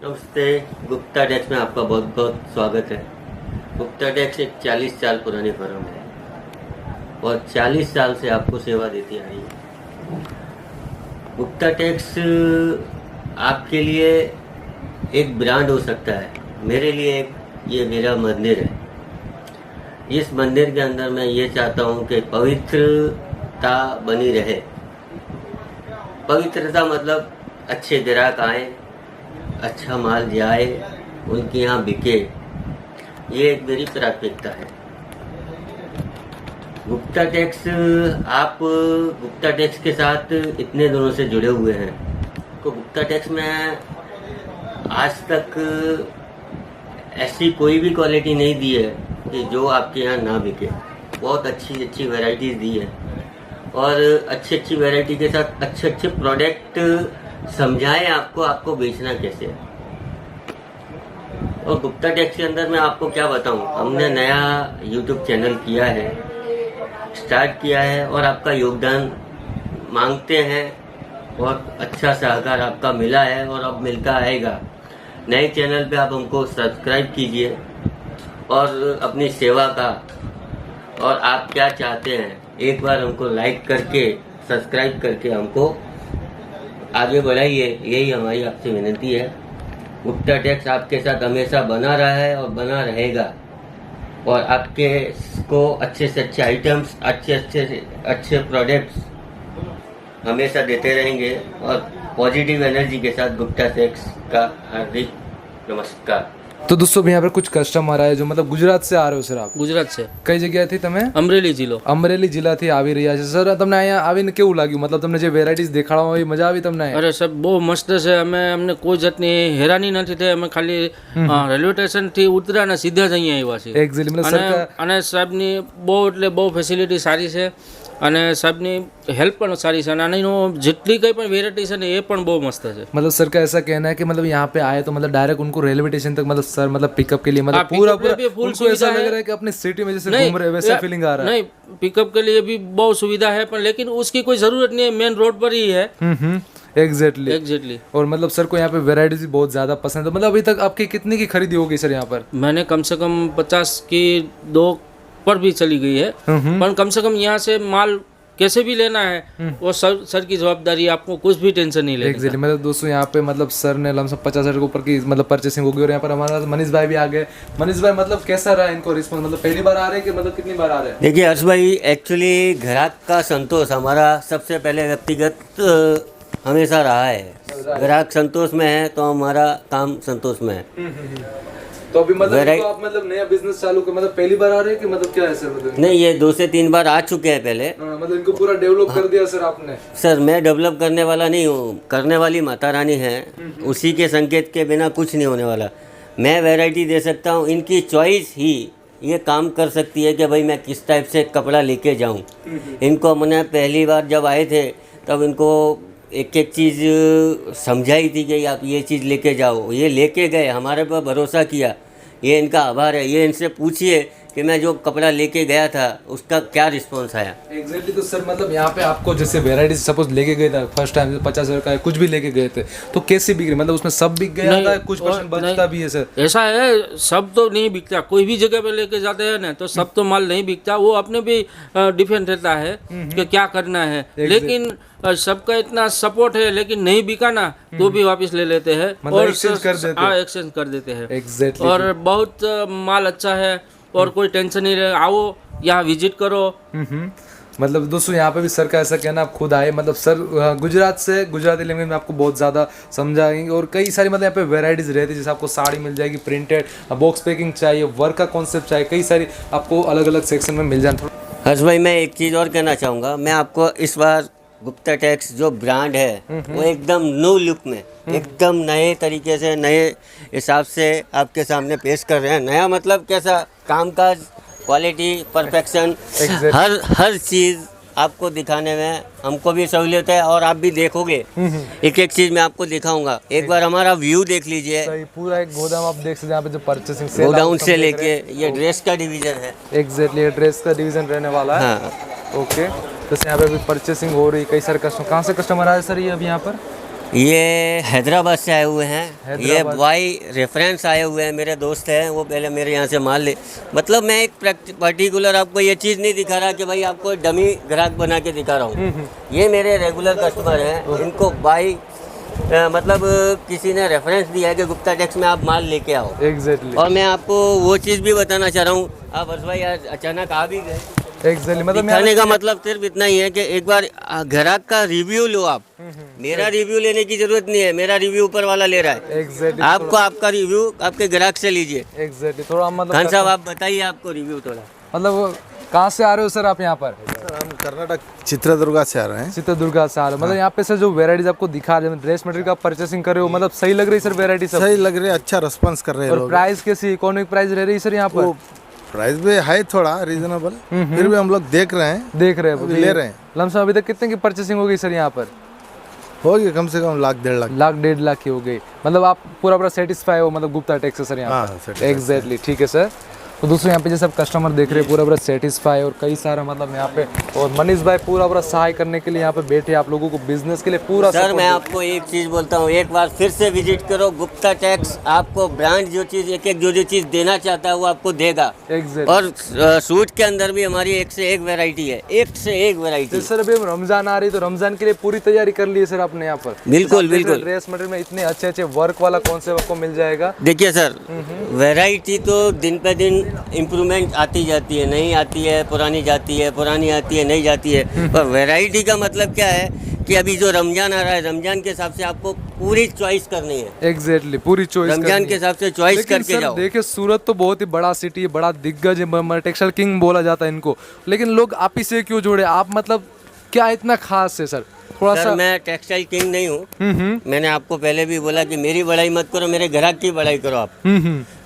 नमस्ते। गुप्ता टेक्स में आपका बहुत बहुत स्वागत है। गुप्ता टेक्स एक 40 साल पुरानी फर्म है और 40 साल से आपको सेवा देती आ रही है। गुप्ता टेक्स आपके लिए एक ब्रांड हो सकता है, मेरे लिए ये मेरा मंदिर है। इस मंदिर के अंदर मैं ये चाहता हूँ कि पवित्रता बनी रहे। पवित्रता मतलब अच्छे ग्राहक आए, अच्छा माल जाए, उनके यहाँ बिके, ये एक मेरी प्राथमिकता है। गुप्ता टेक्स, आप गुप्ता टेक्स के साथ इतने दिनों से जुड़े हुए हैं तो गुप्ता टेक्स में आज तक ऐसी कोई भी क्वालिटी नहीं दी है कि जो आपके यहाँ ना बिके। बहुत अच्छी अच्छी वैरायटीज़ दी है और अच्छी अच्छी वैरायटी के साथ अच्छे अच्छे प्रोडक्ट समझाएं आपको बेचना कैसे है। और गुप्ता टेक्स के अंदर मैं आपको क्या बताऊं, हमने नया YouTube चैनल किया है, स्टार्ट किया है और आपका योगदान मांगते हैं। बहुत अच्छा सहकार आपका मिला है और अब मिलता आएगा। नए चैनल पे आप हमको सब्सक्राइब कीजिए और अपनी सेवा का और आप क्या चाहते हैं एक बार हमको लाइक करके सब्सक्राइब करके हमको आगे बढ़ाइए, यही हमारी आपसे विनती है। गुप्ता टेक्स आपके साथ हमेशा बना रहा है और बना रहेगा और आपके को अच्छे से अच्छे आइटम्स, अच्छे प्रोडक्ट्स हमेशा देते रहेंगे। और पॉजिटिव एनर्जी के साथ गुप्ता टेक्स का हार्दिक नमस्कार। तो दोस्तों यहाँ पर कुछ कस्टमर आए जो मतलब गुजरात से आ रहे हो सर आप? ગુજરાત છે, કઈ જગ્યાએથી તમે? અમરેલી જિલ્લો। અમરેલી જિલ્લાથી આવી રહ્યા છે સર। તમને અહીંયા આવીને કેવું લાગ્યું? मतलब તમને જે વેરાયટીઝ દેખાડવામાં આવી મજા આવી તમને? અરે સાહેબ બહુ મસ્ત છે। અમને કોઈ જાતની હેરાની નથી થઈ। અમે ખાલી રેલવે સ્ટેશનથી ઉતર્યા અને સીધા જ અહીંયા આવ્યા છીએ। એક્ઝેક્ટલી मतलब અને સાહેબની બહુ એટલે બહુ ફેસિલિટી સારી છે અને સાહેબની હેલ્પ પણ સારી છે અને આની જેટલી કંઈ પણ વેરાયટી છે ને એ પણ બહુ મસ્ત છે। मतलब सर का ऐसा कहना है कि मतलब यहाँ पे आए तो मतलब डायरेक्ट उनको रेलवे स्टेशन तक मतलब सर मतलब पिकअप के लिए मतलब पूरा उनको ऐसा लग रहा है कि अपनी सिटी में जैसे घूम रहे हैं वैसा फीलिंग आ रहा है। नहीं, पिकअप के लिए भी बहुत सुविधा है पर लेकिन उसकी कोई ज़रूरत नहीं है, मेन रोड पर ही है। एग्जैक्टली। और मतलब सर को यहाँ पे वेराइटीज भी बहुत ज्यादा पसंद है। मतलब अभी तक आपकी कितनी की खरीदी हो गई सर यहाँ पर? मैंने कम से कम 50 की 2 पर भी चली गई है, पर कम से कम यहाँ से माल कैसे भी लेना है वो सर की जवाबदारी, आपको कुछ भी टेंशन नहीं लेनी। एग्जैक्टली। मतलब दोस्तों यहाँ पे मतलब सर ने लमसम 50,000 के ऊपर की मतलब परचेसिंग होगी। और यहाँ पर हमारे मनीष भाई भी आ गए। मनीष भाई मतलब कैसा रहा इनको रिस्पॉन्स? मतलब पहली बार आ रहे हैं कि मतलब कितनी बार आ रहे हैं? देखिए हर्ष भाई, एक्चुअली ग्राहक का संतोष हमारा सबसे पहले व्यक्तिगत हमेशा रहा है। ग्राहक संतोष में है तो हमारा काम संतोष में है। तो अभी मतलब तो आप मतलब नया बिजनेस चालू कर मतलब पहली बार आ रहे हैं कि मतलब क्या है सर? मतलब नहीं, ये 2 से 3 बार आ चुके हैं पहले। मतलब इनको पूरा डेवलप कर दिया सर आपने? सर मैं डेवलप करने वाला नहीं हूँ, करने वाली माता रानी है। उसी के संकेत के बिना कुछ नहीं होने वाला। मैं वैरायटी दे सकता हूँ, इनकी चॉइस ही ये काम कर सकती है कि भाई मैं किस टाइप से कपड़ा लेके जाऊँ। इनको हमने पहली बार जब आए थे तब इनको एक एक चीज़ समझाई थी कि आप ये चीज़ लेके जाओ। ये लेके गए, हमारे पर भरोसा किया, ये इनका आभार है। ये इनसे पूछिए कि मैं जो कपड़ा लेके गया था उसका क्या रिस्पॉन्स आया। एग्जैक्टली। तो सर मतलब यहाँ पे आपको जैसे वेराइटी सपोज लेके गए थे फर्स्ट टाइम 50,000 का कुछ भी लेके गए थे तो कैसे बिक रही? मतलब उसमें सब बिक गया था, कुछ परसेंट बचता भी है सर? ऐसा है, सब तो नहीं बिकता। कोई भी जगह पे लेके जाते हैं ना तो सब तो माल नहीं बिकता। वो अपने भी डिफेंड रहता है कि क्या करना है। लेकिन सबका इतना सपोर्ट है, लेकिन नहीं बिका ना तो भी वापस ले लेते हैं और एक्सचेंज कर देते हैं। हाँ, एक्सचेंज कर देते हैं। एग्जैक्टली। और बहुत माल अच्छा है और कोई टेंशन नहीं रहे। आओ यहाँ विजिट करो। मतलब दोस्तों यहाँ पे भी सर का ऐसा कहना, आप खुद आए मतलब सर गुजरात से गुजराती लैंग्वेज में आपको बहुत ज़्यादा समझाएंगे। और कई सारी मतलब यहाँ पे वेराइटीज़ रहती है, जैसे आपको साड़ी मिल जाएगी, प्रिंटेड, बॉक्स पैकिंग चाहिए, वर्क का कॉन्सेप्ट चाहिए, कई सारी आपको अलग अलग सेक्शन में मिल जाए। हर्ष भाई, मैं एक चीज़ और कहना चाहूँगा। मैं आपको इस बार गुप्ता टेक्स जो ब्रांड है वो एकदम न्यू लुक में, एकदम नए तरीके से, नए हिसाब से आपके सामने पेश कर रहे हैं। नया मतलब कैसा? कामकाज, क्वालिटी, परफेक्शन, हर चीज़ आपको दिखाने में हमको भी सहूलियत है और आप भी देखोगे। एक एक चीज़ मैं आपको दिखाऊंगा। एक बार हमारा व्यू देख लीजिए। पूरा एक गोदाम आप देख सकते हैं यहाँ पे जो परचेसिंग गोडाउन से लेके ये ड्रेस का डिवीज़न है। एग्जैक्टली, ये ड्रेस का डिवीज़न रहने वाला है। हाँ, ओके। जैसे यहाँ पे अभी परचेसिंग हो रही है, कई सारे कस्टमर, कहाँ से कस्टमर आए सर ये अभी यहाँ पर? ये हैदराबाद से आए हुए हैं। ये हैदराबाद। बाई रेफरेंस आए हुए हैं, मेरे दोस्त हैं, वो पहले मेरे यहाँ से माल ले, मतलब मैं एक पर्टिकुलर आपको ये चीज़ नहीं दिखा रहा कि भाई आपको डमी ग्राहक बना के दिखा रहा हूँ। ये मेरे रेगुलर कस्टमर हैं, इनको बाई मतलब किसी ने रेफरेंस दिया है कि गुप्ता टेक्स में आप माल लेके आओ। एग्जैक्टली और मैं आपको वो चीज़ भी बताना चाह रहा हूँ, आप हर्ष भाई आज अचानक आ भी गए। एग्जैक्टली मतलब दिखाने का मतलब सिर्फ इतना ही है कि एक बार ग्राहक का रिव्यू लो आप। मेरा रिव्यू लेने की जरूरत नहीं है, मेरा रिव्यू ऊपर वाला ले रहा है। एग्जैक्टली आपको आपका रिव्यू आपके ग्राहक से लीजिए। एग्जैक्टली थोड़ा खान मतलब साहब आप बताइए आपको रिव्यू थोड़ा। मतलब कहाँ से आ रहे हो सर आप यहाँ पर? सर हम कर्नाटक चित्रदुर्गा से आ रहे हैं। चित्रदुर्गा से आ रहे हो, मतलब यहाँ पे सर जो वेराइटीज आपको दिखा रहे हैं, ड्रेस मटेरियल का परचेसिंग कर रहे हो, मतलब सही लग रही है सर वेराइटी सब? सही लग रहे हैं, अच्छा रिस्पांस कर रहे हैं और लोग। प्राइस कैसी इकोनॉमिक प्राइस रह रही है सर यहाँ पर? वो प्राइस भी है थोड़ा रीजनेबल, फिर भी हम लोग देख रहे हैं, देख रहे हैं अभी ले रहे हैं। लमसम अभी तक कितने की परचेसिंग हो गई सर यहाँ पर? हो गया कम से कम 1,00,000-1,50,000। लाख 1.5 लाख की हो गई, मतलब आप पूरा सेटिस्फाई हो मतलब गुप्ता टेक्स से सर यहाँ हाँ, पर? satisfy एग्जैक्टली ठीक है सर। तो दोस्तों यहाँ पे जैसे आप कस्टमर देख रहे हैं पूरा सेटिस्फाई और कई सारा मतलब यहाँ पे, और मनीष भाई पूरा सहाय करने के लिए यहाँ पे बैठे आप लोगों को बिजनेस के लिए पूरा सर support मैं दे- आपको एक चीज़ बोलता हूँ, एक बार फिर से विजिट करो गुप्ता टैक्स। आपको ब्रांड जो चीज़ एक एक जो चीज़ देना चाहता है वो आपको देगा। एग्जैक्टली। और सूट के अंदर भी हमारी एक से एक वैरायटी है, एक से एक वैरायटी। जैसे सर अभी रमजान आ रही है तो रमजान के लिए पूरी तैयारी कर ली है सर आपने यहाँ पर? बिल्कुल, बिल्कुल। ड्रेस मटेरियल में इतने अच्छे अच्छे वर्क वाला कॉन्सेप्ट आपको मिल जाएगा। देखिए सर, वैरायटी तो दिन पे दिन इम्प्रूवमेंट आती जाती है, नहीं आती है, पुरानी जाती है, पुरानी आती है, नहीं जाती है। पर वैरायटी का मतलब क्या है कि अभी जो रमजान आ रहा है, रमजान के हिसाब से आपको पूरी चॉइस करनी है। एग्जैक्टली पूरी चॉइस रमजान के हिसाब से चॉइस करके जाओ। देखिए सूरत तो बहुत ही बड़ा सिटी है, बड़ा दिग्गज है, टेक्सटाइल किंग बोला जाता है इनको, लेकिन लोग आप ही से क्यों जोड़े? आप मतलब क्या इतना खास है सर? थोड़ा सर सा। मैं टेक्सटाइल किंग नहीं हूँ। मैंने आपको पहले भी बोला कि मेरी बड़ाई मत करो, मेरे ग्राहक की बड़ाई करो आप।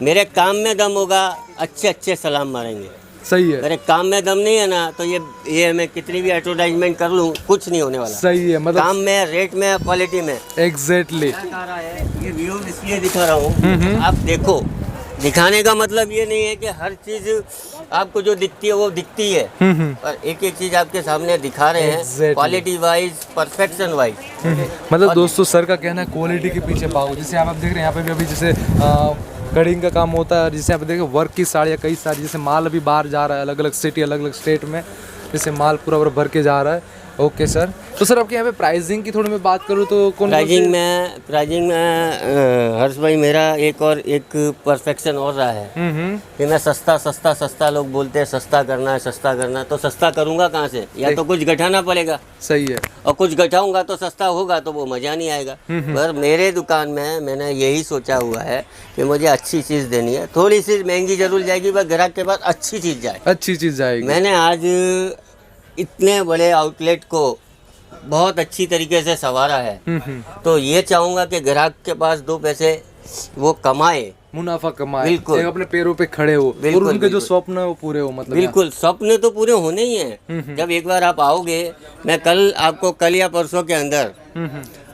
मेरे काम में दम होगा, अच्छे अच्छे सलाम मारेंगे। सही है, मेरे काम में दम नहीं है ना, तो ये मैं कितनी भी एडवर्टाइजमेंट कर लूँ कुछ नहीं होने वाला। सही है मतलब काम में, रेट में, क्वालिटी में। एग्जैक्टली। दिखा रहा है ये व्यू इसलिए दिखा रहा हूँ, आप देखो। दिखाने का मतलब ये नहीं है कि हर चीज आपको जो दिखती है वो दिखती है, पर एक एक चीज आपके सामने दिखा रहे हैं, Exactly. Quality wise, perfection wise. मतलब दोस्तों सर का कहना है क्वालिटी के पीछे भागो। जैसे आप देख रहे हैं यहाँ पे भी अभी जैसे कटिंग का काम होता है, और जैसे आप देखें वर्क की साड़ियाँ कई सारी, जैसे माल अभी बाहर जा रहा है अलग अलग सिटी अलग अलग स्टेट में, जैसे माल पूरा भर के जा रहा है। ओके सर, तो सर आपके यहाँ पे प्राइसिंग की थोड़ी मैं बात करूँ तो प्राइजिंग में हर्ष भाई मेरा एक परफेक्शन और रहा है कि मैं सस्ता लोग बोलते हैं सस्ता करना है, तो सस्ता करूंगा कहाँ से? या तो कुछ घटाना पड़ेगा। सही है, और कुछ घटाऊंगा तो सस्ता होगा, तो वो मज़ा नहीं आएगा। पर मेरे दुकान में मैंने यही सोचा हुआ है कि मुझे अच्छी चीज़ देनी है, थोड़ी सी महंगी जरूर जाएगी पर ग्राहक के पास अच्छी चीज़ जाए। अच्छी चीज़ जाएगी। मैंने आज इतने बड़े आउटलेट को बहुत अच्छी तरीके से संवारा है, तो ये चाहूँगा कि ग्राहक के पास दो पैसे वो कमाए, मुनाफा कमाए, बिल्कुल। एक अपने पैरों पे खड़े हो, और बिल्कुल, उनके जो बिल्कुल। स्वप्न है वो पूरे हो। मतलब बिल्कुल, स्वप्न तो पूरे होने ही हैं। जब एक बार आप आओगे, मैं आपको कल या परसों के अंदर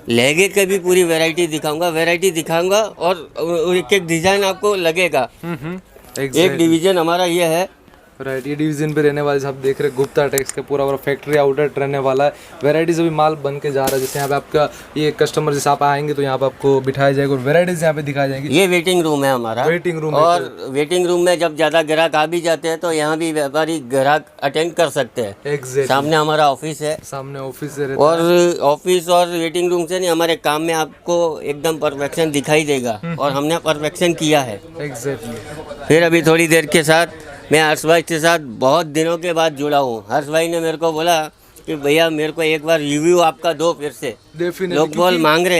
लहंगे की भी पूरी वैरायटी दिखाऊंगा और एक एक डिजाइन आपको लगेगा। एक डिवीजन हमारा ये है, राइट, ये डिवीजन पे रहने वाले आप देख रहे हैं गुप्ता टेक्स का पूरा फैक्ट्री आउटलेट रहने वाला है। वैरायटीज अभी माल बन के जा रहा है। जैसे यहाँ पे आपका ये कस्टमर जैसे आप आएंगे तो यहाँ पे आपको बिठाया जाएगा और वैरायटीज यहाँ पे दिखाई जाएंगी। ये वेटिंग रूम है हमारा। वेटिंग रूम है और वेटिंग रूम में जब ज़्यादा ग्राहक आ भी जाते हैं तो यहाँ भी व्यापारी ग्राहक अटेंड कर सकते हैं। एग्जैक्ट सामने हमारा ऑफिस है, सामने ऑफिस से रहता और ऑफिस और वेटिंग रूम से नहीं, हमारे काम में आपको एकदम परफेक्शन दिखाई देगा और हमने परफेक्शन किया है। है। एग्जैक्टली। फिर अभी थोड़ी देर के साथ मैं हर्ष भाई के साथ बहुत दिनों के बाद जुड़ा हूँ। हर्ष भाई ने मेरे को बोला कि भैया मेरे को एक बार रिव्यू आपका दो फिर से। डेफिनेटली लोग मांग रहे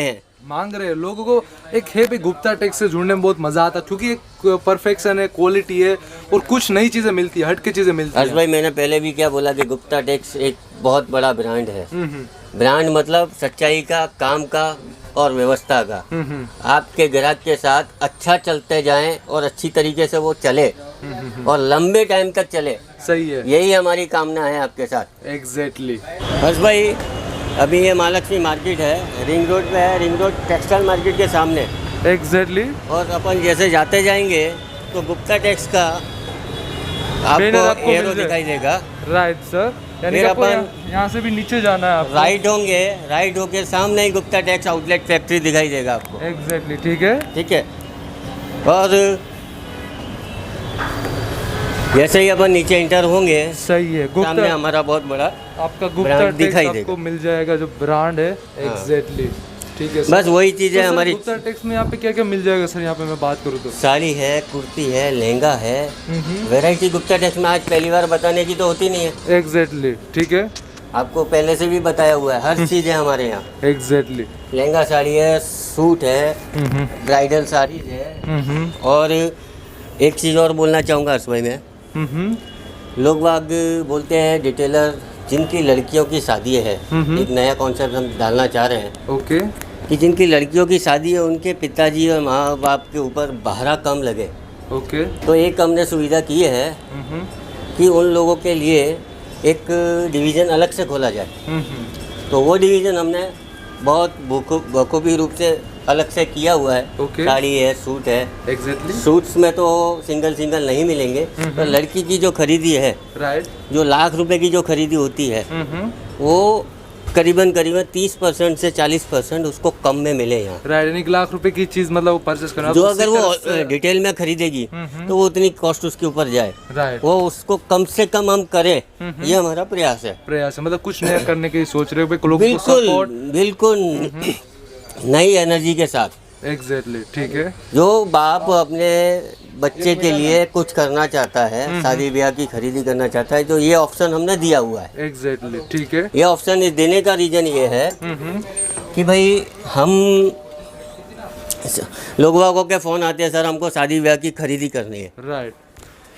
हैं लोगों को एक है भी गुप्ता टेक्स से जुड़ने में बहुत मजा आता है, क्योंकि एक परफेक्शन है, क्वालिटी है और कुछ नई चीजें मिलती है, हट के चीजें मिलती हर्ष है। भाई मैंने पहले भी क्या बोला कि गुप्ता टेक्स एक बहुत बड़ा ब्रांड है। ब्रांड मतलब सच्चाई का, काम का और व्यवस्था का। आपके ग्राहक के साथ अच्छा चलते जाएं और अच्छी तरीके से वो चले और लंबे टाइम तक चले। सही है, यही हमारी कामना है आपके साथ। एग्जैक्टली। हर्ष भाई अभी ये महालक्ष्मी मार्केट है, रिंग रोड पे है, रिंग रोड टेक्सटाइल मार्केट के सामने। एग्जैक्टली। और अपन जैसे जाते जाएंगे तो गुप्ता टेक्स का बैनर आपको आपको एरो मिल जाए। दिखाई देगा। Right sir. यानी फिर कि आपको अपन यहाँ से भी नीचे जाना है आपको। राइट होंगे, राइट होके सामने ही गुप्ता टेक्स आउटलेट फैक्ट्री दिखाई देगा आपको। एग्जैक्टली, ठीक है। ठीक है, और जैसे ही अपन नीचे इंटर होंगे सही है, सामने गुप्ता हमारा बहुत बड़ा आपका गुप्ता ब्रांड टेक्स दिखाई आपको मिल जाएगा, जो ब्रांड है। एग्जैक्टली, ठीक है सर। बस वही चीज़ें तो सर, हमारी गुप्ता टेक्स में यहाँ पे क्या क्या मिल जाएगा सर? यहाँ पे मैं बात करूँ तो साड़ी है, कुर्ती है, लहंगा है, वैरायटी गुप्ता टेक्स में आज पहली बार बताने की तो होती नहीं है। एग्जैक्टली, ठीक है। आपको पहले से भी बताया हुआ है, हर चीज़ है हमारे यहाँ। एग्जैक्टली। लहंगा साड़ी है, सूट है, ब्राइडल साड़ी है। और एक चीज़ और बोलना चाहूँगा हर्ष भाई मैं, लोग बाग बोलते हैं डिटेलर जिनकी लड़कियों की शादी है, एक नया कॉन्सेप्ट हम डालना चाह रहे हैं। ओके। कि जिनकी लड़कियों की शादी है उनके पिताजी और माँ बाप के ऊपर भाड़ा कम लगे। ओके। तो एक हमने सुविधा की है कि उन लोगों के लिए एक डिवीज़न अलग से खोला जाए। तो वो डिवीज़न हमने बहुत बखूबी रूप से अलग से किया हुआ है। ओके। साड़ी है, सूट है। एग्जैक्टली। सूट्स में तो सिंगल नहीं मिलेंगे, तो लड़की की जो खरीदी है, राइट, जो लाख रुपए की जो खरीदी होती है, वो करीबन 30% से 40% उसको कम में मिले यहाँ। राइट, यानी 1 लाख रुपए की चीज मतलब वो परचेस करना, जो अगर वो डिटेल में खरीदेगी तो वो उतनी कॉस्ट उसके ऊपर जाए। राइट, वो उसको कम से कम हम करें, ये हमारा प्रयास है। प्रयास है, मतलब कुछ नया करने की सोच रहे हो भाई, लोगों को बिल्कुल सपोर्ट। बिल्कुल नई एनर्जी के साथ। एग्जैक्टली, ठीक है। जो बाप अपने बच्चे के लिए कुछ करना चाहता है, शादी ब्याह की खरीदी करना चाहता है, तो ये ऑप्शन हमने दिया हुआ है। एग्जैक्टली, ठीक है। ये ऑप्शन देने का रीज़न ये है कि भाई हम लोगों के फ़ोन आते हैं, सर हमको शादी ब्याह की खरीदी करनी है। राइट,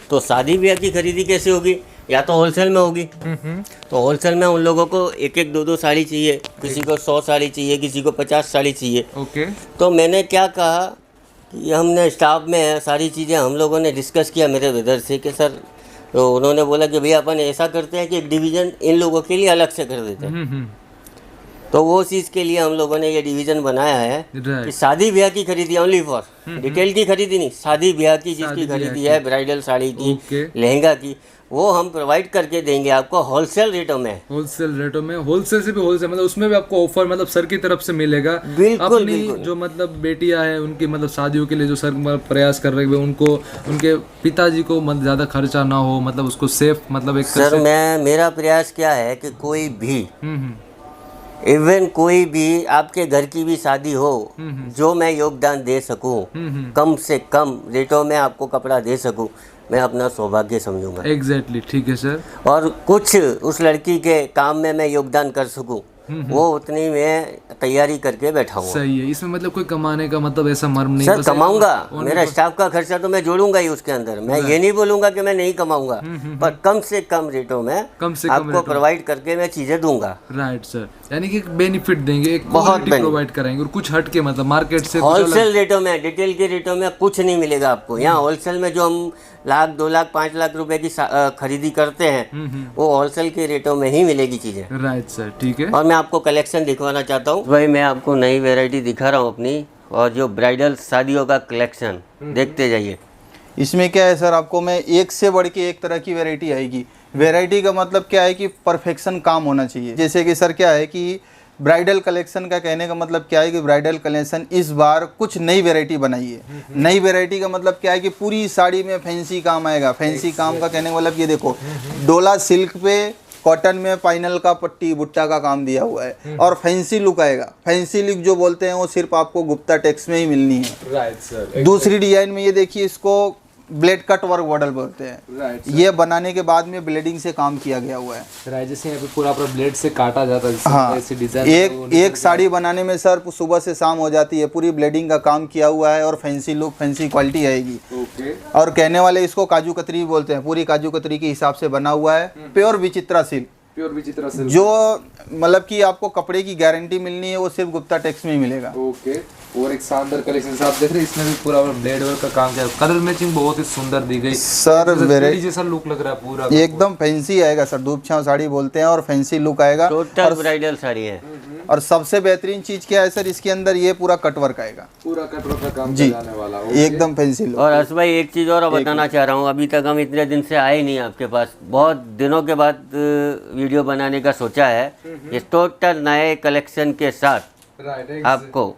तो शादी ब्याह की खरीदी कैसे होगी? या तो होलसेल में होगी। तो होलसेल में उन लोगों को एक एक दो साड़ी चाहिए, किसी को 100 साड़ी चाहिए, किसी को 50 साड़ी चाहिए। ओके। तो मैंने क्या कहा कि हमने स्टाफ में सारी चीज़ें हम लोगों ने डिस्कस किया मेरे वेदर से कि सर, तो उन्होंने बोला कि भैया अपन ऐसा करते हैं कि एक डिवीज़न इन लोगों के लिए अलग से कर देते हैं। तो वो चीज़ के लिए हम लोगों ने ये डिवीज़न बनाया है कि शादी ब्याह की खरीदी ओनली फॉर, डिटेल की खरीदी नहीं, शादी ब्याह की जिसकी खरीदी है, ब्राइडल साड़ी की, लहंगा की, वो हम प्रोवाइड करके देंगे आपको होलसेल रेटों में। होलसेल रेटों में, होलसेल से भी होलसेल, मतलब उसमें भी आपको ऑफर मतलब सर की तरफ से मिलेगा। बिल्कुल, अपनी बिल्कुल। जो मतलब बेटियां हैं उनकी मतलब शादियों के लिए जो सर मतलब प्रयास कर रहे हैं, उनको उनके पिताजी को मतलब ज़्यादा खर्चा ना हो, मतलब उसको सेफ मतलब एक सर मेरा प्रयास क्या है कि कोई भी इवन कोई भी आपके घर की भी शादी हो, जो मैं योगदान दे सकूं, कम से कम रेटों में आपको कपड़ा दे सकूं, मैं अपना सौभाग्य समझूंगा। एग्जैक्टली, ठीक है सर। और कुछ उस लड़की के काम में मैं योगदान कर सकूं, वो उतनी मैं तैयारी करके बैठा हूँ। सही है, इसमें मतलब कोई कमाने का मतलब ऐसा मर्म नहीं। सर कमाऊंगा, मेरा स्टाफ का खर्चा तो मैं जोड़ूंगा ही उसके अंदर, मैं ये नहीं बोलूंगा कि मैं नहीं कमाऊंगा, पर कम से कम रेटों में आपको प्रोवाइड करके मैं चीजें दूंगा। राइट सर, यानी कि बेनिफिट देंगे, एक बहुत प्रोवाइड कराएंगे और कुछ हट के मतलब मार्केट से होलसेल रेटों में, डिटेल के रेटों में कुछ नहीं मिलेगा आपको। यहाँ होलसेल में जो हम 1 लाख 2 लाख 5 लाख रुपए की खरीदी करते हैं, वो होलसेल के रेटों में ही मिलेगी चीजें। राइट सर, ठीक है। और मैं आपको कलेक्शन दिखवाना चाहता हूँ भाई, मैं आपको नई वैरायटी दिखा रहा हूँ अपनी, और जो ब्राइडल शादियों का कलेक्शन देखते जाइए। इसमें क्या है सर, आपको मैं एक से बढ़ के एक तरह की वैरायटी आएगी। वैरायटी का मतलब क्या है कि परफेक्शन काम होना चाहिए। जैसे कि सर क्या है कि ब्राइडल कलेक्शन का कहने का मतलब क्या है कि ब्राइडल कलेक्शन इस बार कुछ नई वैरायटी बनाई है। नई वैरायटी का मतलब क्या है कि पूरी साड़ी में फैंसी काम आएगा। फैंसी काम का कहने का मतलब ये देखो, डोला सिल्क पे कॉटन में पाइनल का पट्टी बुट्टा का काम दिया हुआ है, और फैंसी लुक आएगा। फैंसी लुक जो बोलते हैं वो सिर्फ आपको गुप्ता टेक्स में ही मिलनी है। Right sir. दूसरी डिजाइन में ये देखिए, इसको ब्लेड कट वर्क मॉडल बोलते हैं। राइट, ये बनाने के बाद में ब्लेडिंग से काम किया गया हुआ है। राइट, जैसे यहाँ पे पूरा ब्लेड से काटा जाता है। हाँ, ऐसी डिजाइन एक साड़ी बनाने में सर सुबह से शाम हो जाती है। पूरी ब्लेडिंग का काम किया हुआ है और फैंसी लुक, फैंसी क्वालिटी आएगी। ओके। और कहने वाले इसको काजू कतरी भी बोलते हैं। पूरी काजू कतरी के हिसाब से बना हुआ है। प्योर विचित्रा सिल्क, प्योर विचित्रा सिल्क, जो मतलब कि आपको कपड़े की गारंटी मिलनी है, वो सिर्फ गुप्ता टेक्स में ही मिलेगा। ओके। और एक शानदार कलेक्शन आप देख रहे हैं, इसमें भी पूरा ब्लेड वर्क का काम किया, कलर मैचिंग बहुत ही सुंदर दी गई सर। वेराइटी जैसा लुक लग रहा है पूरा, एकदम फैंसी आएगा सर। धूप छांव साड़ी बोलते हैं और फैंसी लुक आएगा। टोटल ब्राइडल साड़ी है। और सबसे बेहतरीन चीज क्या है सर, इसके अंदर ये पूरा कटवर्क आएगा, पूरा कटवर्क का काम जी जाने वाला। एकदम फैंसी लुक। और हर्ष भाई एक चीज़ और बताना चाह रहा हूँ, अभी तक हम इतने दिन से आए नहीं आपके पास, बहुत दिनों के बाद वीडियो बनाने का सोचा है। ये टोटल नए कलेक्शन के साथ राइट आपको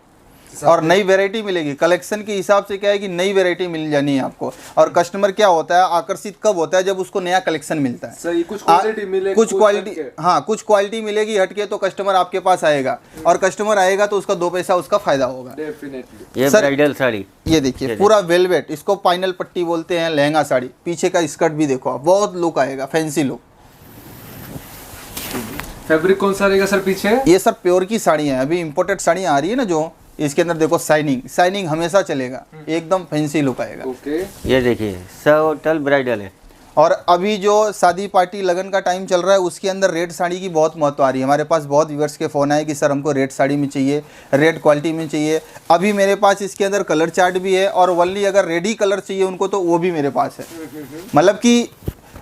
और नई वैरायटी मिलेगी। कलेक्शन के हिसाब से क्या है कि नई वैरायटी मिल जानी है आपको। और कस्टमर क्या होता है, आकर्षित कब होता है, जब उसको नया कलेक्शन मिलता है। सही, कुछ क्वालिटी मिलेगी, कुछ क्वालिटी, हाँ कुछ क्वालिटी मिलेगी हटके, तो कस्टमर आपके पास आएगा, और कस्टमर आएगा तो उसका 2 पैसा उसका फायदा होगा। डेफिनेटली। ये सर, ब्राइडल साड़ी, ये देखिए पूरा वेलवेट, इसको पाइनल पट्टी बोलते हैं, लहंगा साड़ी। पीछे का स्कर्ट भी देखो आप, बहुत लुक आएगा, फैंसी लुक। फैब्रिक कौन सा रहेगा सर पीछे? ये सर प्योर की साड़ी है, अभी इम्पोर्टेड साड़ी आ रही है ना, जो इसके अंदर देखो शाइनिंग हमेशा चलेगा, एकदम फैंसी लुक आएगा। ओके, ये देखिए टोटल ब्राइडल है। और अभी जो शादी पार्टी लगन का टाइम चल रहा है, उसके अंदर रेड साड़ी की बहुत महत्व आ रही है। हमारे पास बहुत व्यूअर्स के फ़ोन आए कि सर हमको रेड साड़ी में चाहिए, रेड क्वालिटी में चाहिए। अभी मेरे पास इसके अंदर कलर चार्ट भी है, और वनली अगर रेडी कलर चाहिए उनको तो वो भी मेरे पास है। मतलब कि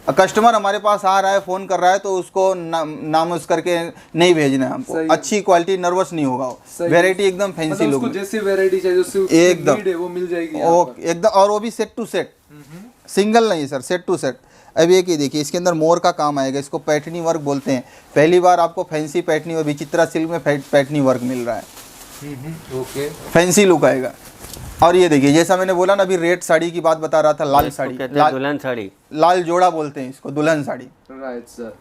कस्टमर हमारे पास आ रहा है, फ़ोन कर रहा है, तो उसको नामोस करके नहीं भेजना है हमको। अच्छी क्वालिटी, नर्वस नहीं होगा वो, वैरायटी एकदम फैंसी लुक। जैसी वैरायटी चाहिए एकदम नीड है वो मिल जाएगी एकदम, और वो भी सेट टू सेट, सिंगल नहीं सर, सेट टू सेट। अब ये देखिए, इसके अंदर मोर का काम आएगा, इसको पैटर्नी वर्क बोलते हैं। पहली बार आपको फैंसी पैटर्नी और विचित्रा सिल्क में पैटर्नी वर्क मिल रहा है। ओके, फैंसी लुक आएगा। और ये देखिए, जैसा मैंने बोला ना, अभी रेड साड़ी की बात बता रहा था, लाल साड़ी, दुल्हन साड़ी, लाल जोड़ा बोलते हैं इसको, दुल्हन साड़ी। Right sir.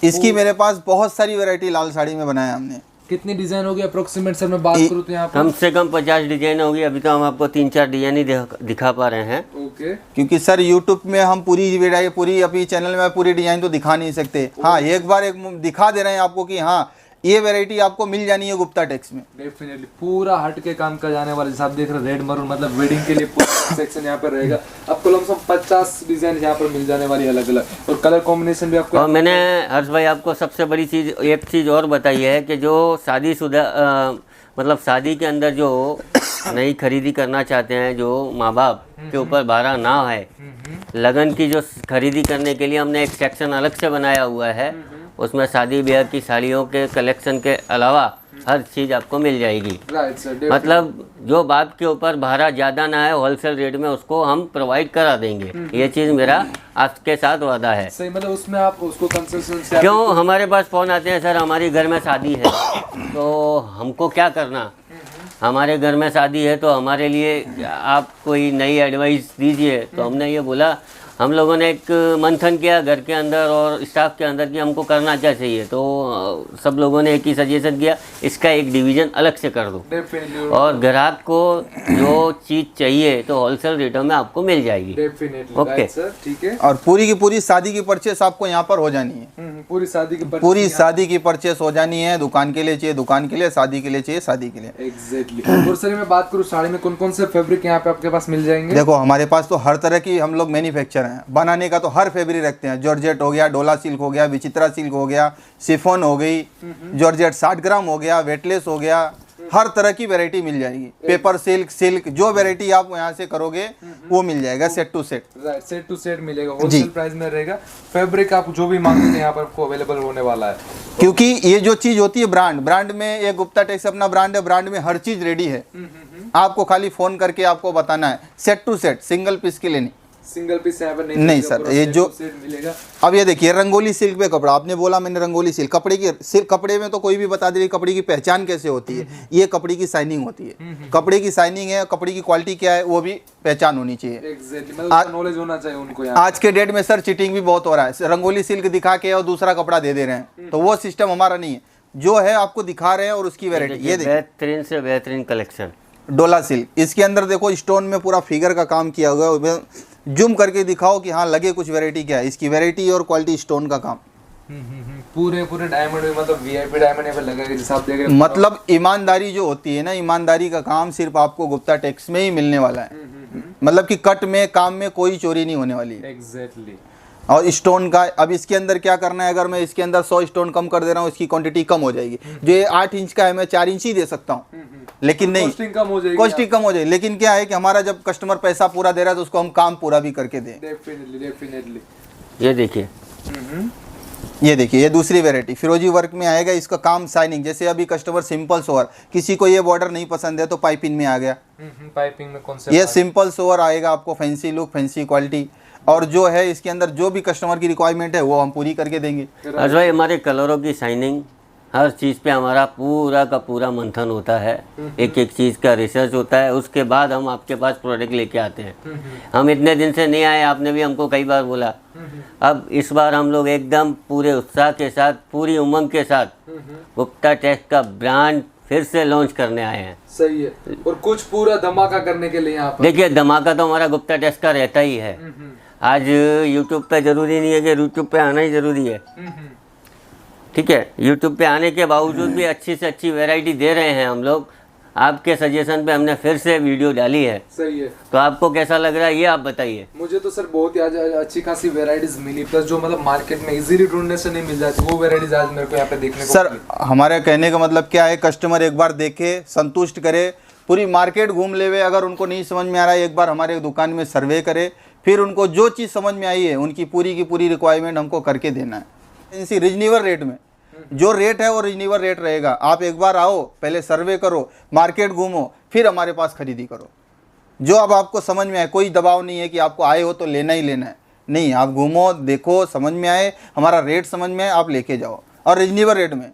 इसकी मेरे पास बहुत सारी वैरायटी लाल साड़ी में बनाया हमने। कितनी डिजाइन होगी अप्रोक्सीमेट सर मैं बात करूँ तो यहाँ पर? कम से कम 50 डिजाइन होगी। अभी तो हम आपको 3-4 डिजाइन ही दिखा पा रहे हैं। ओके, क्योंकि सर यूट्यूब में हम पूरी अपनी चैनल में पूरी डिजाइन तो दिखा नहीं सकते। हाँ, एक बार दिखा दे रहे हैं आपको कि हाँ ये वैरायटी आपको मिल जानी है गुप्ता टेक्स में। डेफिनेटली पूरा हट के काम कर जाने वाला, जैसे आप देख रहे हैं रेड मरून, मतलब वेडिंग के लिए पूरा सेक्शन यहाँ पर रहेगा। आपको लमसम 50 डिजाइन यहाँ पर मिल जाने वाली अलग अलग, और कलर कॉम्बिनेशन भी आपको। और मैंने हर्ष भाई आपको सबसे बड़ी चीज़, एक चीज़ और बताई है कि जो शादीशुदा मतलब शादी के अंदर जो नई खरीदी करना चाहते हैं, जो माँ बाप के ऊपर भारा ना है, लगन की जो खरीदी करने के लिए हमने एक सेक्शन अलग से बनाया हुआ है। उसमें शादी ब्याह की साड़ियों के कलेक्शन के अलावा हर चीज़ आपको मिल जाएगी। Right sir. मतलब जो बाप के ऊपर भाड़ा ज़्यादा ना है, होलसेल रेट में उसको हम प्रोवाइड करा देंगे। ये चीज़ मेरा आपके साथ वादा है। सही, मतलब उसमें आप उसको कंसेशन से क्यों हमारे पास फ़ोन आते हैं, सर हमारी घर में शादी है, तो हमको क्या करना, हमारे घर में शादी है तो हमारे लिए आप कोई नई एडवाइस दीजिए। तो हमने ये बोला, हम लोगों ने एक मंथन किया घर के अंदर और स्टाफ के अंदर कि हमको करना क्या चाहिए। तो सब लोगों ने एक ही सजेशन किया, इसका एक डिवीज़न अलग से कर दो, और ग्राहक को जो चीज़ चाहिए तो होलसेल रेटों में आपको मिल जाएगी। डेफिनेटली। ओके सर, ठीक है। और पूरी की पूरी शादी की परचेस आपको यहाँ पर हो जानी है। पूरी शादी की परचेस हो जानी है। दुकान के लिए चाहिए दुकान के लिए, शादी के लिए चाहिए शादी के लिए। एग्जैक्टली। और सर मैं बात करूँ साड़ी में कौन कौन से फैब्रिक यहाँ पे आपके पास मिल जाएंगे? देखो हमारे पास तो हर तरह की हम लोग मैन्युफैक्चर हैं, बनाने का तो हर फैब्रिक रखते हैं। जॉर्जेट हो गया, डोला सिल्क हो गया, विचित्रा सिल्क हो गया, शिफॉन हो गई, जॉर्जेट 60 ग्राम हो गया, वेटलेस हो गया, हर तरह की वैरायटी मिल जाएगी। पेपर सिल्क जो वैरायटी आप यहाँ से करोगे वो मिल जाएगा, set to set. Right, set to set मिलेगा, होलसेल प्राइस में रहेगा। फैब्रिक आप जो भी मांगेंगे यहाँ पर आपको अवेलेबल होने वाला है। क्योंकि ये जो चीज होती है ब्रांड में, ये गुप्ता टेक्स अपना ब्रांड है, ब्रांड में हर चीज रेडी है। आपको खाली फोन करके आपको बताना है, set to set, single piece के लिए नहीं। सिंगल पीस यहाँ पर नहीं सर, ये जो मिलेगा। अब ये देखिए रंगोली सिल्क पे कपड़ा, आपने बोला मैंने रंगोली सिल्क, कपड़े में तो कोई भी बता दे कपड़े की पहचान कैसे होती है। ये कपड़े की शाइनिंग होती है, कपड़े की शाइनिंग है, कपड़े की क्वालिटी क्या है वो भी पहचान होनी चाहिए। मतलब नॉलेज होना चाहिए उनको। आज के डेट में सर चीटिंग भी बहुत हो रहा है, रंगोली सिल्क दिखा के और दूसरा कपड़ा दे रहे हैं, तो वो सिस्टम हमारा नहीं है। जो है आपको दिखा रहे हैं और उसकी वैरायटी ये देखिए, बेहतरीन से बेहतरीन कलेक्शन डोला सिल्क। इसके अंदर देखो स्टोन में पूरा फिगर का काम किया हुआ है, जूम करके दिखाओ कि हाँ लगे कुछ वैरायटी क्या है। इसकी वैरायटी और क्वालिटी, स्टोन का काम पूरे डायमंड, मतलब वीआईपी डायमंड यहाँ पे लगा है, जैसे आप देख रहे हैं। मतलब ईमानदारी जो होती है ना, ईमानदारी का काम सिर्फ आपको गुप्ता टेक्स में ही मिलने वाला है। मतलब कि कट में, काम में कोई चोरी नहीं होने वाली है। एग्जैक्टली। और स्टोन का, अब इसके अंदर क्या करना है, अगर मैं इसके अंदर 100 स्टोन कम कर दे रहा हूँ, इसकी क्वांटिटी कम हो जाएगी। जो ये 8 इंच का है मैं 4 इंच ही दे सकता हूँ, लेकिन नहीं, कॉस्टिंग कम हो जाएगी, कॉस्टिंग कम हो जाएगी। लेकिन क्या है कि हमारा जब कस्टमर पैसा पूरा दे रहा है तो उसको हम काम पूरा भी करके दें। डेफिनेटली। ये देखिए ये देखिए, ये दूसरी वेराइटी फिरोजी वर्क में आएगा। इसका काम शाइनिंग, जैसे अभी कस्टमर सिंपल सोवर, किसी को ये बॉर्डर नहीं पसंद है तो पाइपिंग में आ गया। पाइपिंग में कौन से ये सिंपल सोवर आएगा आपको, फैंसी लुक, फैंसी क्वालिटी, और जो है इसके अंदर जो भी कस्टमर की रिक्वायरमेंट है वो हम पूरी करके देंगे। आज भाई हमारे कलरों की शाइनिंग, हर चीज़ पे हमारा पूरा का पूरा मंथन होता है, एक एक चीज़ का रिसर्च होता है, उसके बाद हम आपके पास प्रोडक्ट लेके आते हैं। हम इतने दिन से नहीं आए, आपने भी हमको कई बार बोला। अब इस बार हम लोग एकदम पूरे उत्साह के साथ, पूरी उमंग के साथ गुप्ता टेक्स का ब्रांड फिर से लॉन्च करने आए हैं। सही है, और कुछ पूरा धमाका करने के लिए यहाँ पर। देखिए, धमाका तो हमारा गुप्ता टेक्स का रहता ही है। आज यूट्यूब पे जरूरी नहीं है कि यूट्यूब पे आना ही जरूरी है, ठीक है। यूट्यूब पे आने के बावजूद भी अच्छी से अच्छी वैरायटी दे रहे हैं हम लोग। आपके सजेशन पे हमने फिर से वीडियो डाली है। सही है। तो आपको कैसा लग रहा है ये आप बताइए। मुझे तो सर बहुत ही आज अच्छी खासी वैरायटीज मिली, प्लस जो मतलब मार्केट में इजीली ढूंढने से नहीं मिल जाती वो वैरायटीज आज मेरे को यहाँ पे देखने को सर मिली। हमारे कहने का मतलब क्या है, कस्टमर एक बार देखे, संतुष्ट करे, पूरी मार्केट घूम लेवे, अगर उनको नहीं समझ में आ रहा है एक बार हमारे दुकान में सर्वे करे, फिर उनको जो चीज़ समझ में आई है उनकी पूरी की पूरी रिक्वायरमेंट हमको करके देना है। इसी रिजनेबल रेट में, जो रेट है वो रिजनेबल रेट रहेगा। आप एक बार आओ, पहले सर्वे करो, मार्केट घूमो, फिर हमारे पास खरीदी करो। जो अब आपको समझ में आए, कोई दबाव नहीं है कि आपको आए हो तो लेना ही लेना है, नहीं, आप घूमो, देखो, समझ में आए, हमारा रेट समझ में आए, आप लेके जाओ, और रिजनेबल रेट में।